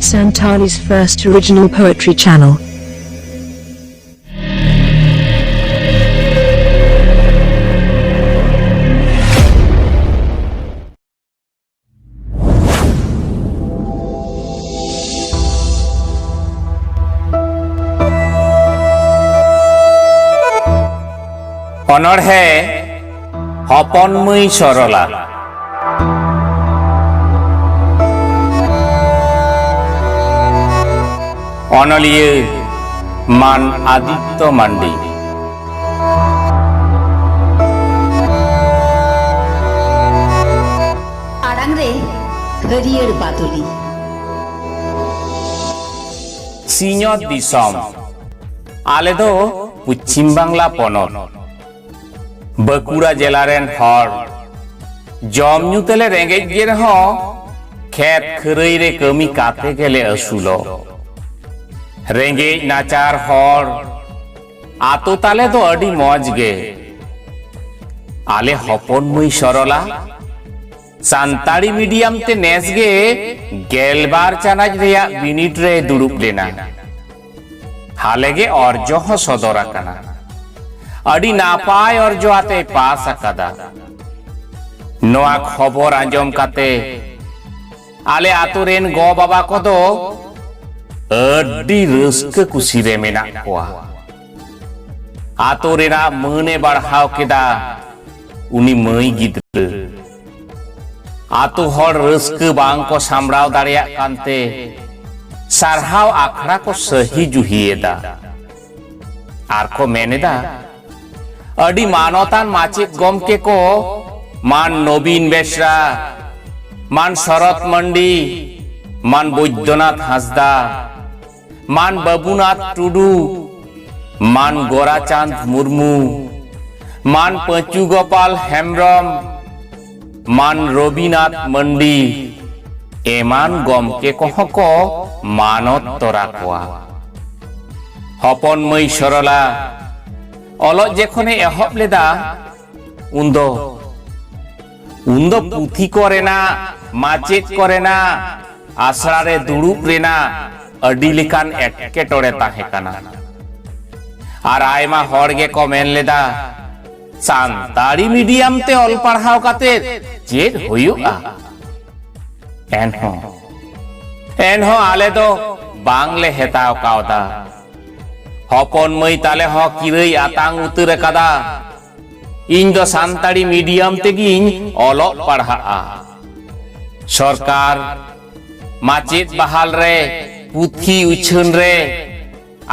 Santali's first original poetry channel. অনড়হে হপনময়ী Sarala. অনলিয়ে মান আদিত্য মান্ডি। আড়াংরে হরিয়ের বাদলি। সিñot দিসম আলে দো পশ্চিম বাংলা পনত বাঁকুড়া জেলারেন হর জম ñu তেলে রেঙ্গেজ গে রহ খেত খরই রে কমি কাতে গেলে আসুল রেঙ্গেজ নাচার হর আতো তালে তো আডি মজ গে আলে হপনময়ী সরলা সান্তাড়ি মিডিয়াম তে নেস গে গেলবার চানাজ রেয়া বিনিট রে দুড়ুব লেনা হালে গে অর্জহ সদর আকানা আডি নাপায় অর্জ আতে পাস আকাদা নোয়া খবর আঞ্জম কাতে আলে আতুরেন গো বাবা কদো আডি রস্ক কুসিরে মেনা কোয়া আতুরেনা মনে বাড়হাও কেদা উনি মই গিদ্র আতু হর রস্ক বাং को সামরাও দাঁড়িয়া কানতে সারহাও আখড়া को সহি জুহিয়েদা আর को মেনেদা আডি মানতান মাচিত গমকে को মান নবীন বেশরা মান শরৎ মন্ডি মান বৈদ্যনাথ হাসদা মান বাবুনাথ টুডু মান গোরাচাঁদ মুর্মু মান পঁচু গোপাল হেমব্রম মান রবিনাথ মন্ডি এমান গমকে কহ को মানত তরা কোয়া হপনময়ী সরলা অলজ যেখনে এহব লেদা উন্দো পুথি করে না মাচেত করে না আশ্রারে দুড়ুব রেনা আডি লেকান এটকেটড়ে তাহে কানা আর আয়মা হড়গে को মেন লেদা সান্তাড়ি মিডিয়াম তে অল পড়হাও কাতে চেদ হইউआ এনহ আলে দো বাংলে হেতাও কাওদা হপনময়ী তালে হ কিরই আতাং উতরে কাদা ইন দো সান্তাড়ি মিডিয়াম তেগিন অল পড়হাআ সরকার মাচেত বাহাল রে পুথি উছন রে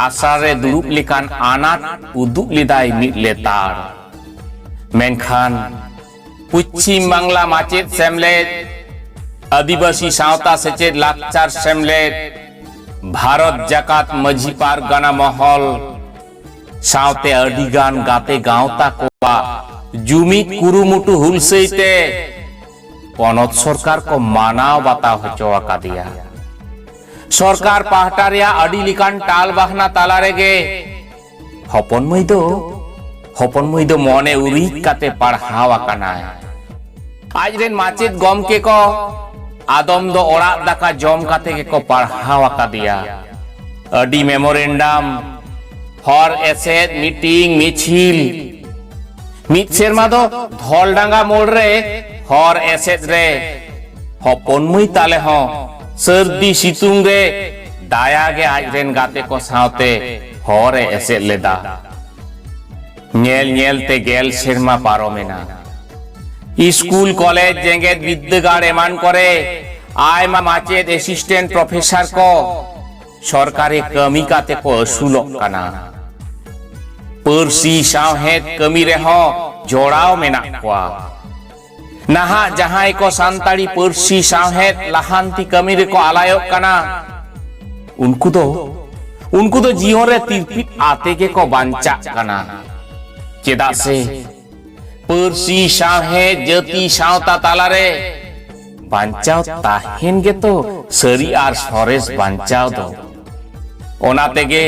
আসারে দুড়ুব লেকান আনাত উদুগ লিদাই মিট লেতার মেনখান পশ্চিম বাংলা মাচেত সেমলেট আদিবাসী সাঁওতা সেচেত লাকচার সেমলেট ভারত জাকাত মাঝি পারগানা মহল সাঁওতে আডিগান গাতে গাঁওতা কোয়া জুমিত কুরুমুটু হুলসেইতে পনত সরকার को মানাও বাতাও হচো আকাদিয়া সরকার পাহটা রেয়া আডি লিকান টাল বাহনা তালারে গে হপনময়ী দো মনে উরিক কাতে পড়হাও আকানা আজ রেন মাচেত গমকে को আদম দো ওড়াক দাকা জম কাতে কে को পড়হাও আকাদিয়া আডি মেমোরেন্ডাম হর এসেট মিটিং মিছিল মিত সেরমা দো ধলডাঙ্গা মোড় রে হর এসেট রে হপনময়ী তালে হ সর্দি সিতুং রে দায়া গে আজ রেন গাতে को সাঁওতে হর এসেট লেদা ñel ñel te গেল সেরমা পারমেনা স্কুল কলেজ জেঙ্গেত বিদ্যাগার এমান করে আয়মা মাচেত অ্যাসিস্ট্যান্ট প্রফেসর को সরকারে কমি কাতে को আসুলক কানা পরসি সাহেত কমি রেহ জোড়াও মেনা কোয়া নাহা জাহাই को সান্তাড়ি পরসি সাহেত লাহান্তি কমি রে को আলায়ক কানা উনকু তো জীবন রে তিরপিট আতে কে को বাঞ্চা কানা চেদা সে পরসি সাহেত জাতি সাঁওতা তালারে বাঞ্চাও তাহেন গে তো সরি আর সরেস বাঞ্চাও দো ওনা তেগে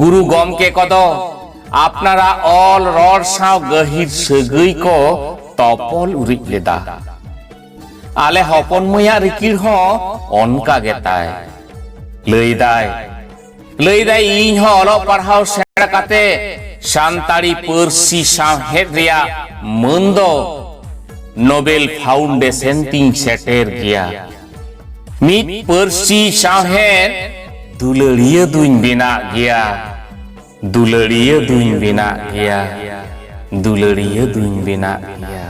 গুরু গমকে কদ আপনারা অল রর সাও গহির সগৈ को তপল উরিক লেদা आले हपन मैया रिकिर हो अनका गेताय लैदाय इन हो अलो पढ़ाव सेड़ा काते सान्ताड़ी पारसी सावहेद रिया मान दो नोबेल फाउंडेशन तिन सेटेर गया मित पारसी सावहेद दुलड़िया दुइन बिना गया दुलड़िया दुइन बिना गया।